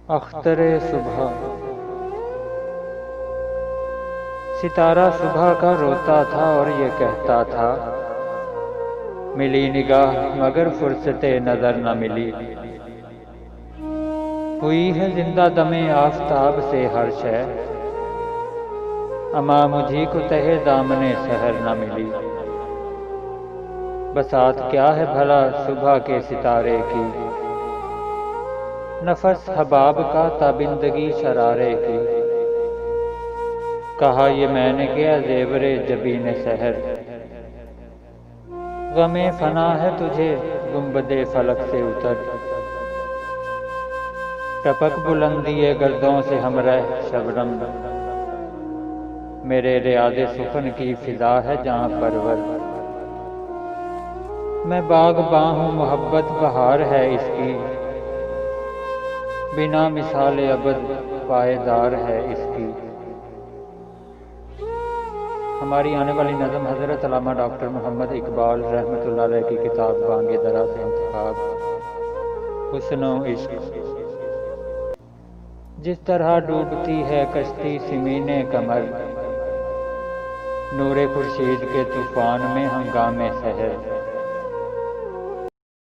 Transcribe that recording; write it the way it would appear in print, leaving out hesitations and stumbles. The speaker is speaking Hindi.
अख्तरे सुबह। सितारा सुबह का रोता था और ये कहता था, मिली निगाह मगर फुर्सते नजर न मिली। हुई है जिंदा दमे आफताब से हर शय, अमा मुझी को तहे दामने सहर न मिली। बसात क्या है भला सुबह के सितारे की, नफस हबाब का ताबिंदगी शरारे की। कहा ये मैंने किया ज़ेवरे जबीन सहर, गमे फना है तुझे गुंबदे फलक से उतर। टपक बुलंदी गर्दों से हमरह शबनम, मेरे रियादे सुखन की फिजा है जहां परवर। मैं बागबां हूँ मोहब्बत बहार है इसकी, बिना मिसाले अबद पायदार है इसकी। हमारी आने वाली नज़म हज़रत अल्लामा डॉक्टर मोहम्मद इकबाल रहमतुल्लाह अलैह की किताब बांगे दरा से इंतखाब। हुस्न इश्क। जिस तरह डूबती है कश्ती सिमीने कमर, नूरे खुर्शीद के तूफान में हंगामे सहर।